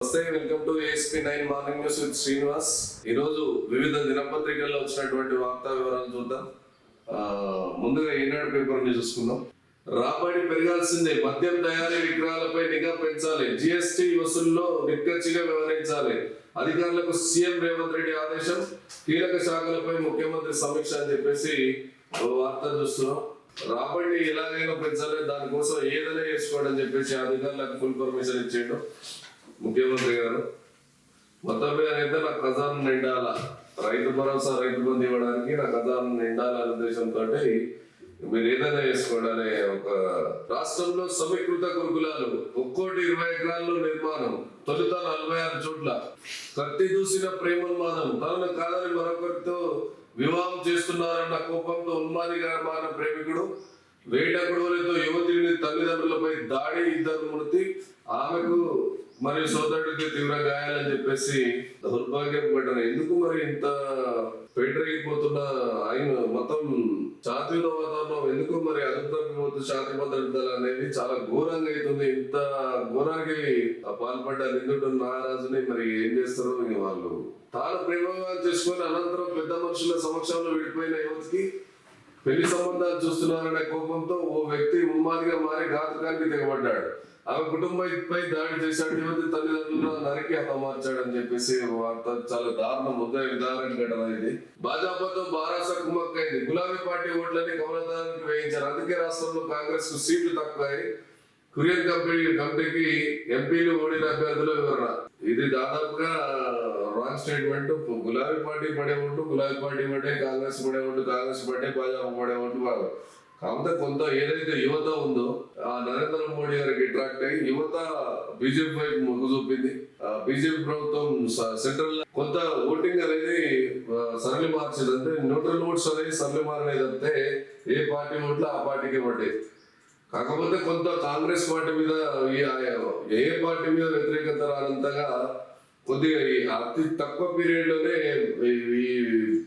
నమస్తే, welcome to ASP9 morning news with Srinivas. ఈరోజు వివిధ దినపత్రికల్లో వచ్చినటువంటి వార్తా వివరాలు చూద్దాం. ముందుగా ఈనాడు పేపర్ని చూసుకుందాం. రాబడి పెరగాల్సిందే, మద్యం తయారీ విక్రయాలపై నిఘా పెంచాలి, GST వసూల్లో నిక్కచ్చిగా వ్యవహరించాలి, అధికారులకు సీఎం రేవంత్ రెడ్డి ఆదేశం, కీలక శాఖలపై ముఖ్యమంత్రి సమీక్ష అని చెప్పేసి వార్త చూస్తున్నాం. రాబడి ఎలాగైనా పెంచాలి, దానికోసం ఏదైనా చేసుకోవడం అని చెప్పేసి అధికారులకు ఫుల్ పర్మిషన్ ఇచ్చేయడం ముఖ్యమంత్రి గారు. మొత్తం మీద అయితే నా ఖజానా నిండాల, రైతు భరోసా రైతు బంధు ఇవ్వడానికి నా ఖజానా నిండాలనే ఉద్దేశంతో మీరు ఏదైనా చేసుకోవడానే ఒక రాష్ట్రంలో సమీకృత గురుకులాలు ఒక్కోటి 20 ఎకరాల్లో నిర్మాణం, తొలుత 46 చోట్ల కత్తి దూసిన ప్రేమోన్మాదం, తనను కాదని మరొకరితో వివాహం చేస్తున్నారన్న కోపంతో ఉన్మాదిగా మారిన ప్రేమికుడు, వేట గొడవలతో యువతిని తల్లిదండ్రులపై దాడి, 2 మృతి, ఆమెకు మరియు సోదరుడికి తీవ్ర గాయాలని చెప్పేసి దౌర్భాగ్యం ఘటన. ఎందుకు మరి ఇంత పెంటరిగిపోతున్న ఆయన మొత్తం శాంతియుత వాతావరణం ఎందుకు మరి అదుపుతప్పిపోతూ శాంతి భద్రతలు అనేది చాలా ఘోరంగా అవుతుంది. ఇంత ఘోరానికి పాల్పడ్డ నిందుడు నాగరాజుని మరి ఏం చేస్తారు వాళ్ళు? తాను ప్రేమగా చేసుకుని అనంతరం పెద్ద మనుషుల సమక్షంలో విడిపోయిన యువతికి పెళ్లి సంబంధాలు చూస్తున్నారనే కోపంతో ఓ వ్యక్తి ఉన్మాదిగా మారి ఘాతకానికి తెగబడ్డాడు. ఆమె కుటుంబంపై దాడి చేశాడు, యువతి తల్లిదండ్రులను నరికి హతమార్చాడని చెప్పేసి వార్త. చాలా దారుణం, విధారణ ఘటన ఇది. భాజపాతో బారాస కుమ్మక్కైంది, గులాబీ పార్టీ ఓట్లని కమలదానికి వేయించారు, అందుకే రాష్ట్రంలో కాంగ్రెస్ కు సీట్లు తక్కువై కురియన్ కమిటీకి ఎంపీలు ఓడిన అభ్యర్థుల వివరణ. ఇది దాదాపుగా రాంగ్ స్టేట్మెంట్. గులాబీ పార్టీ పడే ఓటు గులాబీ పార్టీ పడే, కాంగ్రెస్ పడే ఓటు కాంగ్రెస్ పడే, భాజపా పడే ఓటు బాగా. కాకపోతే కొంత ఏదైతే యువత ఉందో ఆ నరేంద్ర మోడీ గారికి అట్రాక్ట్ అయ్యి యువత బీజేపీ వైపు మొగ్గు చూపింది. బీజేపీ ప్రభుత్వం సెంట్రల్ కొంత ఓటింగ్ అనేది సరళి మార్చింది. అంటే న్యూట్రల్ ఓట్స్ అనేది సరళి మారనేది అంతే, ఏ పార్టీ ఓట్లు ఆ పార్టీకి పడ్డాయి. కాకపోతే కొంత కాంగ్రెస్ పార్టీ మీద ఏ పార్టీ మీద వ్యతిరేకత రానంతగా కొద్దిగా అతి తక్కువ పీరియడ్ లోనే ఈ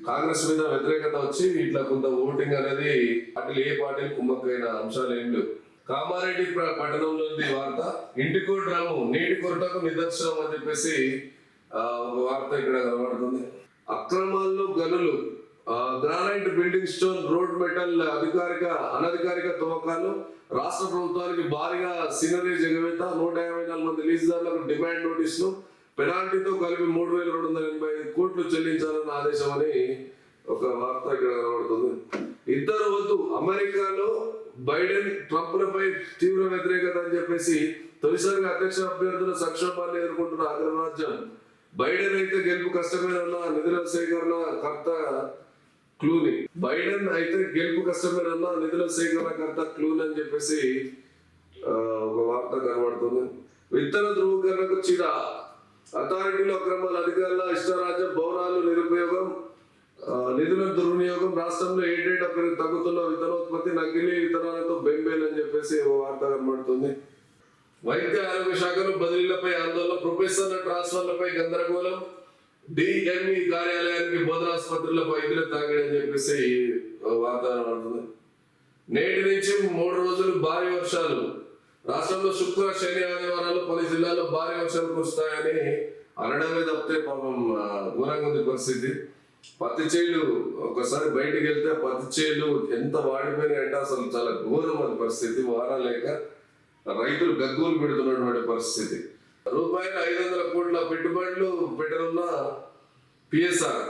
కాంగ్రెస్ మీద వ్యతిరేకత వచ్చి ఇట్లా కొంత ఓటింగ్ అనేది పార్టీలు ఏ పార్టీలు కుమ్మక్కైన అంశాలు ఏం లేవు. కామారెడ్డి పట్టణంలోని వార్త, ఇంటికో డ్రాము నీటి కొరతకు నిదర్శనం అని చెప్పేసి ఒక వార్త ఇక్కడ కనబడుతుంది. అక్రమాల్లో గనులు, granite, building stone, road metal అనధికారిక తవ్వకాలు, రాష్ట్ర ప్రభుత్వానికి భారీగా సీనరీస్ ఎగవేత, 154 మంది లీజుదారులకు డిమాండ్ నోటీసులు, పెనాల్టీతో కలిపి 3,285 కోట్లు చెల్లించాలన్న ఆదేశం అని ఒక వార్త ఇక్కడ కనబడుతుంది. ఇద్దరు వద్దు, అమెరికాలో బైడెన్ ట్రంప్లపై తీవ్ర వ్యతిరేకత అని చెప్పేసి తొలిసారిగా అధ్యక్ష అభ్యర్థుల సంక్షోభాన్ని ఎదుర్కొంటున్న అగ్రరాజ్యం. బైడెన్ అయితే గెలుపు కష్టమేనన్న నిధుల సేకరణ కర్త క్లూని. బైడెన్ అయితే గెలుపు కష్టమేనన్న నిధుల సేకరణ కర్త క్లూని అని చెప్పేసి ఒక వార్త కనబడుతుంది. విత్తన ధృవీకరణకు చిరా, అథారిటీలో అక్రమాలు, అధికారుల ఇష్టరాజ్యం, భవనాలు నిరుపయోగం, నిధుల దుర్వినియోగం, రాష్ట్రంలో ఏటేటా తగ్గుతున్న విత్తనోత్పత్తి, నకిలీ విత్తనాలతో బెంబేలు అని చెప్పేసి ఓ వార్త కనబడుతుంది. వైద్య ఆరోగ్య శాఖలో బదిలీలపై ఆందోళన, ప్రొఫెసర్ల ట్రాన్స్ఫర్లపై గందరగోళం, DME కార్యాలయానికి బోధనాసుపత్రులకు వైద్యుల తాగిడి అని చెప్పేసి వార్త కనబడుతుంది. నేటి నుంచి 3 రోజులు భారీ వర్షాలు, రాష్ట్రంలో శుక్ర, శని, ఆదివారాలు పలు జిల్లాల్లో భారీ వర్షాలు కురుస్తాయని అనడమే తప్పితే పాపం ఘోరంగా ఉంది పరిస్థితి. పత్తి చేలు ఒకసారి బయటికి వెళ్తే పత్తి చేలు ఎంత వాడిపోయినాయంటే అసలు చాలా ఘోరమైన పరిస్థితి. వారాలు లేక రైతులు గగ్గోలు పెడుతున్నటువంటి పరిస్థితి. ₹500 కోట్ల పెట్టుబడులు పెట్టనున్న PSR,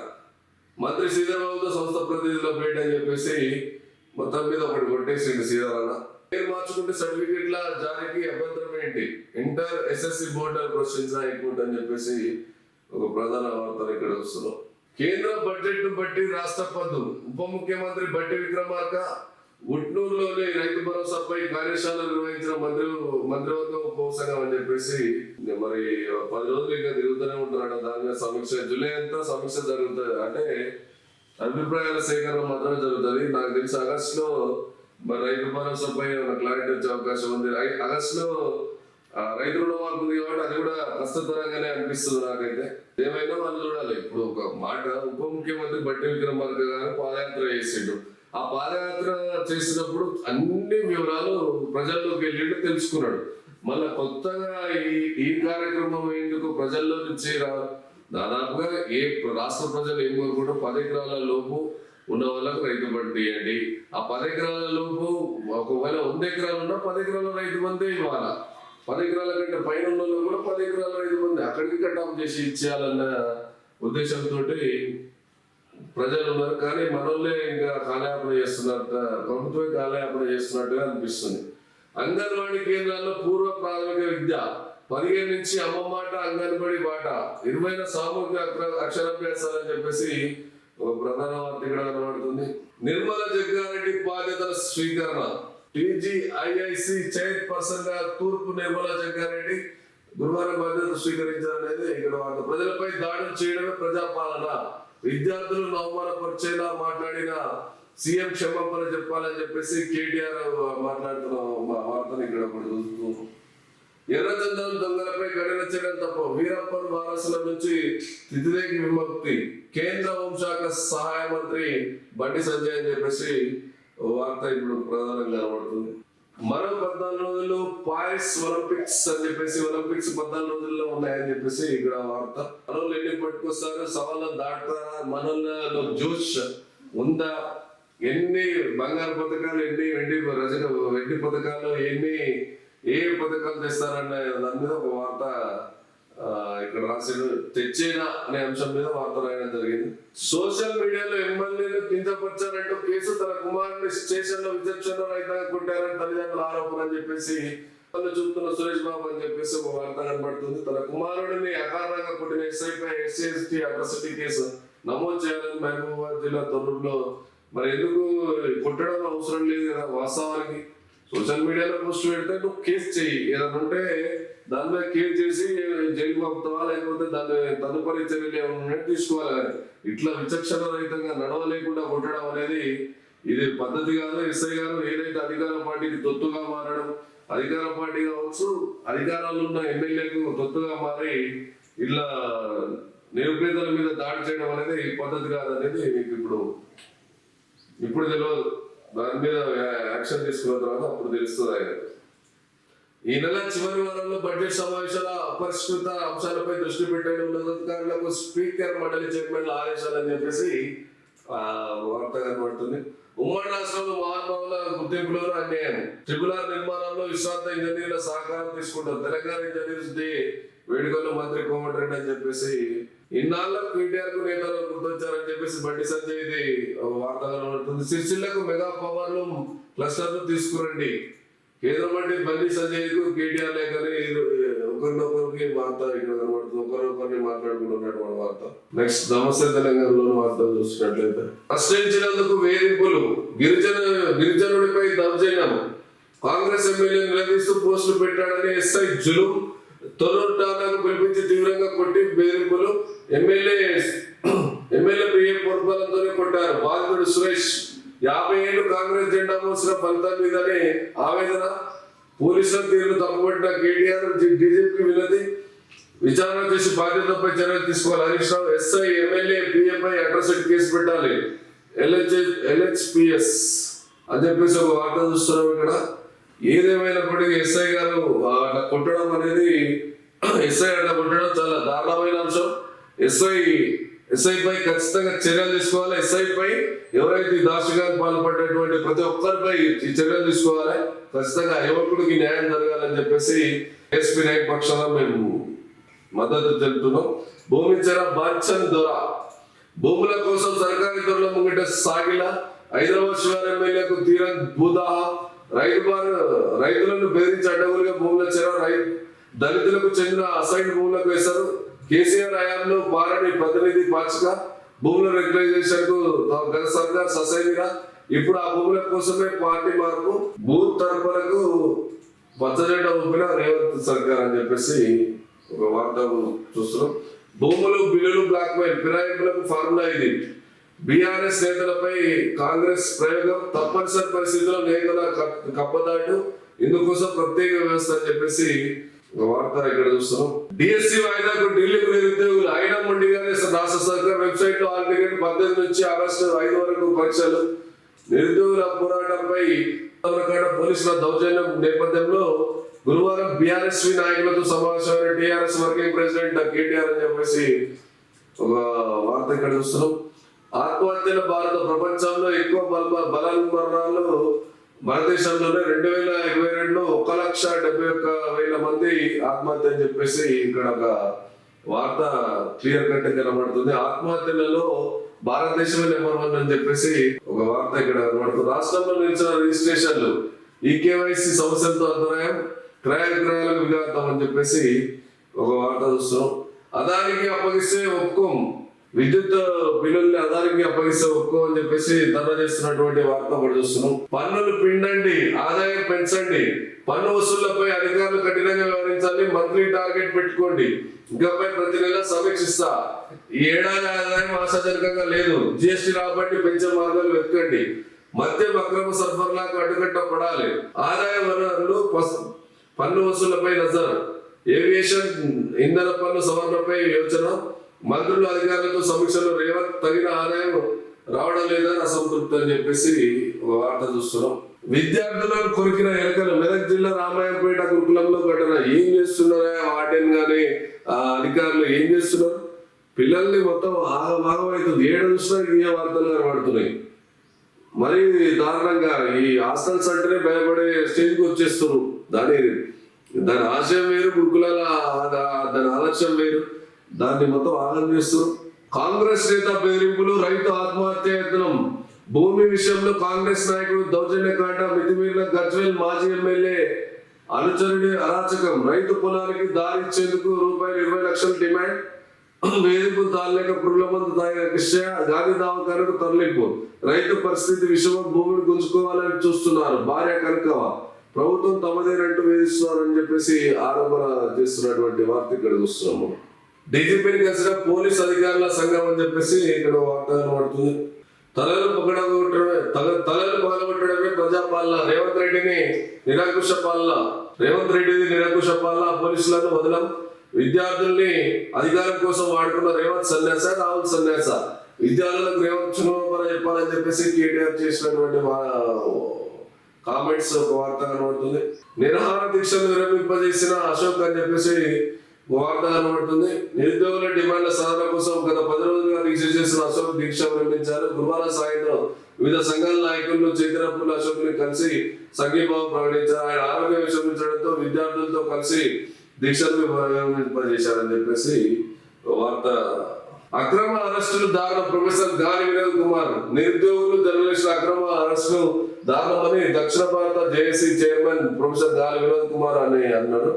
మంత్రి శ్రీధర్బాబుతో సంస్థ ప్రతినిధుల భేటీ అని చెప్పేసి మొత్తం మీద ఒకటి కొట్టేసింది శ్రీధరన్న. పేరు మార్చుకుంటే సర్టిఫికెట్ల జారీకి అభ్యంతరం ఏంటి, ఇంటర్ SSC బోర్డు ప్రశ్నించిన హైకోర్టు అని చెప్పేసి ఒక ప్రధాన వార్తలు ఇక్కడ వస్తున్నాం. కేంద్ర బడ్జెట్ ను బట్టి రాష్ట్ర పద్దు, ఉప ముఖ్యమంత్రి బట్టి విక్రమార్క ఉట్నూరులోని రైతు భరోసాపై కార్యశాల నిర్వహించిన మంత్రివర్గం ఉపసంఘం అని చెప్పేసి మరి 10 రోజులు ఇంకా తిరుగుతూనే ఉంటున్నాడు. దాని మీద సమీక్ష, జూలై అంతా సమీక్ష జరుగుతుంది. అంటే అభిప్రాయాల సేకరణ మాత్రమే జరుగుతుంది. నాకు తెలిసి ఆగస్టులో మరి రైతు భరోసాపై క్లారిటీ వచ్చే అవకాశం ఉంది. ఆగస్టులో రైతు రుణమాఫీ ఉంది కాబట్టి అది కూడా కష్టతరంగానే అనిపిస్తుంది నాకైతే. ఏమైనా వాళ్ళు చూడాలి. ఇప్పుడు ఒక మాట, ఉప ముఖ్యమంత్రి బట్టి విక్రమార్క గారు పాదయాత్ర చేసిండు. ఆ పాదయాత్ర చేసినప్పుడు అన్ని వివరాలు ప్రజల్లోకి వెళ్ళి తెలుసుకున్నాడు. మళ్ళా కొత్తగా ఈ కార్యక్రమం ఎందుకు ప్రజల్లో నుంచి దాదాపుగా రాష్ట్ర ప్రజలు ఏం కోరుకుంటారు, 10 ఎకరాల లోపు ఉన్న వాళ్ళకు రైతు బంధు ఇవ్వండి. ఆ 10 ఎకరాల లోపు ఒకవేళ 100 ఎకరాలు ఉన్నా 10 ఎకరాల రైతు బంధే ఇవ్వాలా. 10 ఎకరాల కంటే పైన ఉన్న వాళ్ళు కూడా 10 ఎకరాల రైతు బంధు అక్కడికి కటాఫ్ చేసి ఇచ్చేయాలన్న ఉద్దేశంతో ప్రజలు ఉన్నారు. కానీ మనోళ్ళే ఇంకా కాలయాపన చేస్తున్నట్టు, ప్రభుత్వమే కాలయాపన చేస్తున్నట్టుగా అనిపిస్తుంది. అంగన్వాడీ కేంద్రాల్లో పూర్వ ప్రాథమిక విద్య 15 నుంచి అమ్మ మాట అంగన్వాడీ బాట 20 సామూహిక అక్షరాభ్యాసాలు అని చెప్పేసి ఒక ప్రధాన వార్త ఇక్కడ కనబడుతుంది. నిర్మలా జగ్గారెడ్డి బాధ్యతల స్వీకరణ. టీజీఐఐసి చైర్పర్సన్ గా తూర్పు నిర్మలా జగ్గారెడ్డి గురువారం బాధ్యతలు స్వీకరించారనేది ఇక్కడ వార్త. ప్రజలపై దాడులు చేయడమే ప్రజాపాలన, విద్యార్థులను అవమానపరిచేలా మాట్లాడిన సీఎం క్షమాపణ చెప్పాలని చెప్పేసి కేటీఆర్ మాట్లాడుతున్న వార్తను ఇక్కడ చూస్తూ, ఎర్రచందనం దొంగలపై కఠిన చర్యలు తప్ప, వీరప్పన్ వారసుల నుంచి తిథిదేకి విముక్తి, కేంద్ర హోంశాఖ సహాయ మంత్రి బండి సంజయ్ అని చెప్పేసి వార్త ఇప్పుడు ప్రధానంగా కనబడుతుంది. మరో 14 రోజుల్లో పారిస్ ఒలింపిక్స్ అని చెప్పేసి, ఒలింపిక్స్ 14 రోజుల్లో ఉన్నాయని చెప్పేసి ఇక్కడ వార్త. మనోళ్ళు ఎన్ని పట్టుకొస్తారు, సవాళ్ళను దాటుతారా, మనోళ్ళలో జోష్ ఉందా, ఎన్ని బంగారు పథకాలు, ఎన్ని వెండి పథకాలు, ఏ పథకాలు తెస్తారనే దాని మీద ఒక వార్త ఇక్కడ రాశాడు. తెచ్చేనా అనే అంశం మీద వార్త రాయడం జరిగింది. సోషల్ మీడియాలో ఎమ్మెల్యేలు కించపరిచారంటూ కేసు, తన కుమారుని స్టేషన్ లో విచక్షణ రహితంగా కొట్టారని తల్లిదండ్రుల ఆరోపణ అని చెప్పేసి చూపుతున్న సురేష్ బాబు అని చెప్పేసి ఒక వార్త కనబడుతుంది. తన కుమారుడిని అకారణంగా కొట్టిన ఎస్ఐపై SC/ST అట్రాసిటీ కేసు నమోదు చేయాలని మహబూబాబాద్ జిల్లా తొర్రూరులో. మరి ఎందుకు కొట్టడం అవసరం లేదు కదా, వాస్తవానికి సోషల్ మీడియాలో పోస్ట్ పెడితే నువ్వు కేసు చెయ్యి, ఏదైనా ఉంటే దాని మీద కేసు చేసి జైలు పంపుతావా, లేకపోతే దాన్ని తదుపరి చర్యలు ఏమన్నా తీసుకోవాలి. కానీ ఇట్లా విచక్షణ రహితంగా నడవలేకుండా కొట్టడం అనేది ఇది పద్ధతి కాదు. ఎస్ఐ గారు ఏదైతే అధికార పార్టీకి తొత్తుగా మారడం, అధికార పార్టీ కావచ్చు, అధికారాలు ఉన్న ఎమ్మెల్యేకు తొత్తుగా మారి ఇట్లా నిరుపేదల మీద దాడి చేయడం అనేది పద్ధతి కాదనేది మీకు ఇప్పుడు తెలియదు. దాని మీద యాక్షన్ తీసుకున్న తర్వాత అప్పుడు తెలుస్తుంది ఆయన. ఈ నెల చివరి వారంలో బడ్జెట్ సమావేశాల అపరిష్కృత అంశాలపై దృష్టి పెట్టే ఉన్నతాధికారులకు స్పీకర్ మండలి చైర్మన్ల ఆదేశాలని చెప్పేసి వార్త కనబడుతుంది. ఉమ్మడి రాష్ట్రంలో మహానుభావుల గుర్తింపులో అన్యాయం, RRR నిర్మాణంలో విశ్రాంత ఇంజనీర్ల సహకారం తీసుకుంటారు. తెలంగాణ ఇంజనీర్స్ డే వేడుకల్లో మంత్రి కోమటిరెడ్డి అని చెప్పేసి, ఇన్నాళ్ళ కేటీఆర్ కు నేతలు గుర్తొచ్చారని చెప్పేసి బండి సంజయ్ ఇది వార్త కనబడుతుంది. సిరిసిల్లకు మెగా పవర్ లూమ్ క్లస్టర్ తీసుకురండి, కేంద్ర మంత్రి బండి సంజయ్ కు కేటీఆర్ లేఖని ఒకరినొకరికి వార్త ఇక్కడ కనబడుతుంది. ఒకరిని మాట్లాడుకుంటున్నటువంటి వార్త. నెక్స్ట్ నమస్తే తెలంగాణలో వార్త చూసినట్లయితే, ప్రశ్నించినందుకు వేధింపులు, గిరిజనుడిపై దౌర్జన్యం, కాంగ్రెస్ ఎమ్మెల్యే నిలదీస్తూ పోస్టులు పెట్టాడని ఎస్ఐ జులు, తొర్రూరు ఠాణాకు పిలిపించి తీవ్రంగా కొట్టి బెదిరింపులు, ఎమ్మెల్యే ప్రియ పొరపాలతోనే కొట్టారు. బాధితుడు సురేష్ 50 ఏళ్లు కాంగ్రెస్ జెండా మోసిన ఫలితం మీదనే ఆవేదన, పోలీసుల తీరును తప్పుపట్టిన కేటీఆర్, డీజీపీకి వినతి, విచారణ చేసి బాధ్యతపై చర్యలు తీసుకోవాలి. Harish Rao, SI MLA పిఏపై atrocity case పెట్టాలి, LHPS అని చెప్పేసి ఒక వార్త చూస్తున్నాం ఇక్కడ. ఏదేమైనప్పటికీ ఎస్ఐ గారు అట్లా కొట్టడం అనేది, ఎస్ఐ అట్లా కొట్టడం చాలా దారుణమైన అంశం. ఎస్ఐ పై ఖచ్చితంగా చర్యలు తీసుకోవాలి. ఎస్ఐ పై ఎవరైతే ఈ దాష్టికానికి పాల్పడేటువంటి ప్రతి ఒక్కరిపై ఈ చర్యలు తీసుకోవాలి. ఖచ్చితంగా యువకుడికి న్యాయం జరగాలని చెప్పేసి SP నాయక్ పక్షాన మేము మద్దతు తెలుపుతున్నాం. భూమిచర బాచన్ దొర, భూముల కోసం సర్కారీ దొరల ముంగిట సాగిల, హైదరాబాద్ శివారు ఎమ్మెల్యేకు తీరం భూదాహ, రైతులను బెదిరించి అడ్డగోలుగా భూముల చెర, దళితులకు చెందిన అసైన్ భూములకు వేశారు. కేసీఆర్ హయాంలో పారని ప్రతినిధి పాచిక, భూముల రెగ్యులైజేషన్ కు గత సర్కార్ ససైనిగా, ఇప్పుడు ఆ భూముల కోసమే పార్టీ మార్పు, బూత్ తరపులకు పచ్చజెండా ఊపిన రేవంత్ సర్కార్ అని చెప్పేసి ఒక వార్త చూస్తున్నాం. భూములు బిల్లులు బ్లాక్మెయిల్, ఫిరాయింపులకు ఫార్ములా ఇది. బీఆర్ఎస్ నేతలపై కాంగ్రెస్ ప్రయోగం, తప్పనిసరి పరిస్థితుల్లో నేతల కప్పదాటు, ఇందుకోసం ప్రత్యేక వ్యవస్థ అని చెప్పేసి వార్త ఇక్కడ చూస్తున్నాం. DSC వాయిదాకు ఢిల్లీకి నిరుద్యోగులు, అయినా మొండిగానే రాష్ట్ర సర్కార్ వెబ్సైట్ లో హాల్ టికెట్ 18 నుంచి ఆగస్టు 5 వరకు పరీక్షలు. నిరుద్యోగుల పోరాటంపై పోలీసుల దౌర్జన్యం నేపథ్యంలో గురువారం బీఆర్ఎస్వి నాయకులతో సమావేశమైన టీఆర్ఎస్ వర్కింగ్ ప్రెసిడెంట్ కేటీఆర్ అని చెప్పేసి ఒక వార్త ఇక్కడ చూస్తున్నాం. ఆత్మహత్యల భారత ప్రపంచంలో ఎక్కువ బలవన్మరణాలు భారతదేశంలోనే 2022లో 1,71,000 మంది ఆత్మహత్య అని చెప్పేసి ఇక్కడ ఒక వార్త క్లియర్ కట్ కనబడుతుంది. ఆత్మహత్యలలో భారతదేశమే నెంబర్ 1 అని చెప్పేసి ఒక వార్త ఇక్కడ కనబడుతుంది. రాష్ట్రంలో నిలిచిన రిజిస్ట్రేషన్లు ఈకేవైసీ సమస్యలతో అంతరాయం, క్రయ విక్రయాలకు విఘాతం అని చెప్పేసి ఒక వార్త చూస్తున్నాం. అదానికి అప్పగిస్తే ఒప్పుకోం, విద్యుత్ బిల్లుల్ని అదానికి అప్పగిస్తే ఒప్పుకోం అని చెప్పేసి ధర్నా చేస్తున్నటువంటి వార్త కూడా చూస్తున్నాం. పన్నులు పిండండి, ఆదాయం పెంచండి, పన్ను వసూళ్లపై అధికారులు కఠినంగా వ్యవహరించాలి, మంత్లీ టార్గెట్ పెట్టుకోండి, ఇకపై ప్రతి నెల సమీక్షిస్తా, ఈ ఏడాది ఆదాయం ఆశాజనకంగా లేదు, జిఎస్టీ రాబట్టి పెంచే మార్గాలు వెతకండి, మద్యం అక్రమ సరఫరాలకు అడ్డుకట్ట పడాలి, ఆదాయ వనరులు పన్ను వసూళ్లపై నజర్, ఏవియేషన్ ఇంధన పన్ను సవరణపై యోచన, మంత్రులు అధికారులతో సమీక్షలో రేవంత్ తగిన ఆదాయం రావడం లేదని అసంతృప్తి అని చెప్పేసి ఒక వార్త చూస్తున్నాం. విద్యార్థులను కొరికిన ఎలకలు, మెదక్ జిల్లా రామాయంపేట గురుకులంలో ఘటన. ఏం చేస్తున్నారా వార్డెన్ గానీ అధికారులు ఏం చేస్తున్నారు? పిల్లల్ని మొత్తం ఆగమవుతుంది. ఏడు చూసినా ఏ వార్తలు కనబడుతున్నాయి. మరి దారుణంగా ఈ హాస్టల్స్ అంటేనే భయపడే స్టేజ్కి వచ్చేస్తున్నారు. దాని ఆశయం వేరు, గురుకులాల దాని ఆలస్యం వేరు, దాన్ని మొత్తం ఆగం చేస్తారు. కాంగ్రెస్ నేత బెదిరింపులు, రైతు ఆత్మహత్య యత్నం, భూమి విషయంలో కాంగ్రెస్ నాయకుడు దౌర్జన్యకాండ, మితిమీరిన గజ్వేల్ మాజీ ఎమ్మెల్యే అనుచరుడి అరాచకం, రైతు పొలానికి దారి ఇచ్చేందుకు ₹20 లక్షలు డిమాండ్, వేధింపులు తాళలేక పురుగుల మందు తాగిన కృష్ణ, గాంధీ దవాఖానకు తరలింపు, రైతు పరిస్థితి విషయం, భూమిని గుంజుకోవాలని చూస్తున్నారు, భార్య కనకవ, ప్రభుత్వం తమదేనంటూ వేధిస్తున్నారని చెప్పేసి ఆరోపణ చేస్తున్నటువంటి వార్త ఇక్కడ చూస్తున్నాము. డీజీపీని కలిసిన పోలీస్ అధికారుల సంఘం అని చెప్పేసి ఇక్కడ వార్త కనబడుతుంది. తలలు పగలగొట్టడమే ప్రజాపాలన, రేవంత్ రెడ్డిది నిరంకుశ పాలన, పోలీసులను వదలం, విద్యార్థుల్ని అధికారం కోసం వాడుకున్న రేవంత్ సన్యాస, రాహుల్ సన్యాస, విద్యార్థులకు రేవంత్ క్షమాపణ చెప్పాలని చెప్పేసి కేటీఆర్ చేసినటువంటి కామెంట్స్ ఒక వార్త కనబడుతుంది. నిరాహార దీక్షలు విరమింపజేసిన అశోక్ అని చెప్పేసి వార్త కనబడుతుంది. నిరుద్యోగుల డిమాండ్ల సాధన కోసం గత 10 రోజులుగా దీక్ష చేసిన అశోక్ దీక్ష విరమించారు. గురువారం సాయంత్రం వివిధ సంఘాల నాయకులు చైతన్యపూర్ల అశోక్ ని కలిసి సంఘీభావం ప్రకటించారు. ఆయన ఆరోగ్యం విషమించడంతో విద్యార్థులతో కలిసి దీక్షలు విరమింపజేశారని చెప్పేసి వార్త. అక్రమ అరెస్టులు దారుణ, ప్రొఫెసర్ గాలి వినోద్ కుమార్, నిరుద్యోగులు జర్నలిస్టుల అక్రమ అరెస్టులు దారుణమని దక్షిణ భారత జేఏసీ చైర్మన్ ప్రొఫెసర్ గాలి వినోద్ కుమార్ అని అన్నాడు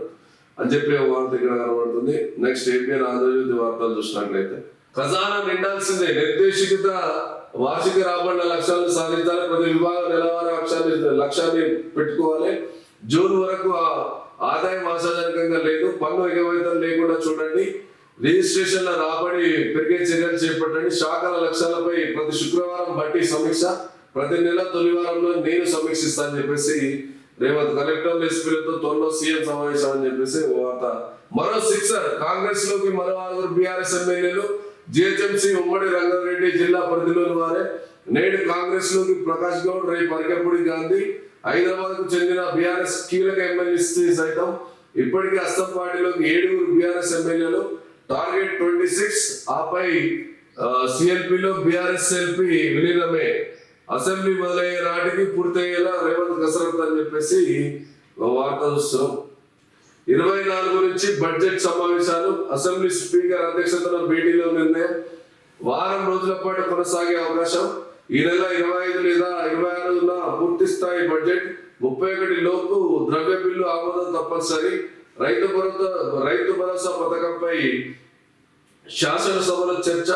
అని చెప్పి వార్త ఇక్కడ కనబడుతుంది. నెక్స్ట్ ఏపీఎన్ ఆంధ్రజ్యోతి వార్తలు చూసినట్లయితే, ఖజానా నిండాల్సిందే, నిర్దేశిత వార్షిక రాబడుల లక్ష్యాలను సాధించాలి, ప్రతి విభాగం నెలవారీ లక్ష్యాన్ని పెట్టుకోవాలి, జూన్ వరకు ఆదాయం ఆశాజనకంగా లేదు, పన్ను ఎగవేతలు లేకుండా చూడండి, రిజిస్ట్రేషన్ల రాబడి పెరిగే చర్యలు చేపట్టండి, శాఖల లక్ష్యాలపై ప్రతి శుక్రవారం బట్టి సమీక్ష, ప్రతి నెల తొలి వారంలో నేను సమీక్షిస్తా అని చెప్పేసి రేవంత్. కలెక్టర్లు ఎస్పీలతో త్వరలో సీఎం సమావేశం అని చెప్పేసి వార్త. మరో సిక్సర్, కాంగ్రెస్ లోకి మరో 6 బీఆర్ఎస్ ఎమ్మెల్యేలు, జిహెచ్ఎంసీ ఉమ్మడి రంగారెడ్డి జిల్లా పరిధిలోని వారే. నేడు కాంగ్రెస్ లోకి ప్రకాష్ గౌడ్, రేపు అరకపూడి గాంధీ, హైదరాబాద్ కు చెందిన బీఆర్ఎస్ కీలక ఎమ్మెల్యే సైతం. ఇప్పటికే అస్సాం పార్టీలోకి 7 బీఆర్ఎస్ ఎమ్మెల్యేలు, టార్గెట్ 26, ఆపై సిఎల్పీలో బీఆర్ఎస్ ఎల్పీ విలీనమే, అసెంబ్లీ మొదలయ్యే నాటికి పూర్తయ్యేలా రేవంత్ కసరత్ అని చెప్పేసి వార్త చూస్తున్నాం. 24 నుంచి బడ్జెట్ సమావేశాలు, అసెంబ్లీ స్పీకర్ అధ్యక్షతన భేటీలో నిర్ణయం, వారం రోజుల పాటు కొనసాగే అవకాశం, ఈ నెల 25 లేదా 26న పూర్తి స్థాయి బడ్జెట్, 31 లోపు ద్రవ్య బిల్లు ఆమోదం తప్పనిసరి, రైతు భరోసా పథకంపై శాసనసభలో చర్చ,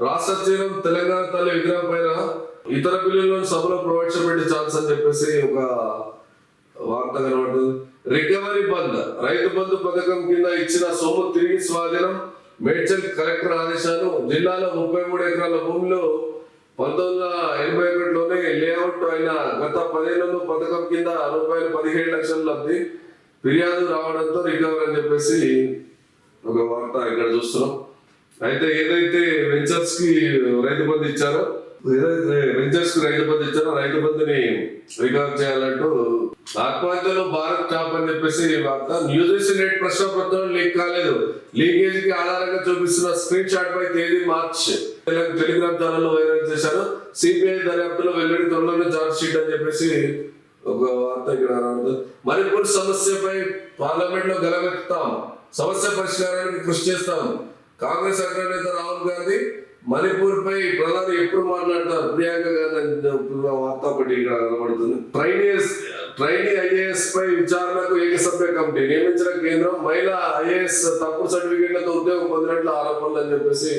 రాష్ట్ర తీరం తెలంగాణ తల్లి విగ్రహం పైన ఇతర బిల్లులను సభలో ప్రవేశపెట్టే ఛాన్స్ అని చెప్పేసి ఒక వార్త కనబడుతుంది. రికవరీ బంద్, రైతు బంధు పథకం కింద ఇచ్చిన సొమ్ము తిరిగి స్వాధీనం, మేడ్చల్ కలెక్టర్ ఆదేశాలు, జిల్లాలో 33 ఎకరాల భూమిలో 1981లోనే లేఅవుట్ అయిన గత 10 ఏళ్లలో పథకం కింద ₹17 లక్షల లబ్ధి, ఫిర్యాదు రావడంతో రికవరీ అని చెప్పేసి ఒక వార్త ఇక్కడ చూస్తున్నాం. అయితే ఏదైతే వెంచర్స్ కి రైతు బంధు ఇచ్చారో ఏదైతే వెంచర్స్ కు రైతు బంధు ఇచ్చారో రైతు బంధుని రికవర్ చేయాలంటూ ఆత్మహత్యలో భారత్ టాప్ అని చెప్పేసి వార్త. న్యూస్ నెట్ ప్రశ్నపత్రం లీక్ కాలేదు, లీకేజ్ కి ఆధారంగా చూపిస్తున్న స్క్రీన్ షాట్ పై తేదీ మార్చ్ టెలిగ్రామ్ ఛానల్ వైరల్ చేశారు. సిబిఐ దర్యాప్తులో వెల్లడి త్వరలోనే చార్జ్ షీట్ అని చెప్పేసి ఒక వార్త ఇక్కడ రావడం. మణిపూర్ సమస్యపై పార్లమెంట్ లో గలమెత్తుతాం, సమస్య పరిష్కారానికి కృషి చేస్తాం. కాంగ్రెస్ అగ్రనేత రాహుల్ గాంధీ మణిపూర్ పై ప్రధాని ఎప్పుడు మాట్లాడతారు, ప్రియాంక గాంధీ వార్త ఒకటి ఇక్కడ కనబడుతుంది. ట్రైనీ ఐఏఎస్ పై విచారణకు ఏకసభ్య కమిటీ నియమించిన కేంద్రం. మహిళా ఐఏఎస్ తప్పుడు సర్టిఫికేట్లతో ఉద్యోగం పొందినట్లు ఆరోపణలు అని చెప్పేసి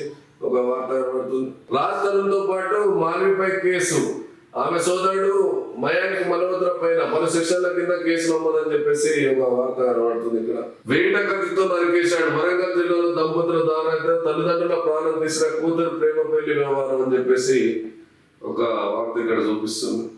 ఒక వార్త కనబడుతుంది. రాజ్ తరుణ్ తో పాటు మాల్వీపై కేసు, ఆమె సోదరుడు మయాంక్ మల్హోత్రా పైన పలు సెక్షన్ల కింద కేసు నమోదని చెప్పేసి ఒక వార్త కనబడుతుంది. ఇక్కడ వేట కత్తితో నరికేశాడు. వరంగల్ జిల్లాలో దంపతుల దారుణంగా తల్లిదండ్రుల ప్రాణం తీసిన కూతురు ప్రేమ పెళ్లి వ్యవహారం అని చెప్పేసి ఒక వార్త ఇక్కడ చూపిస్తుంది.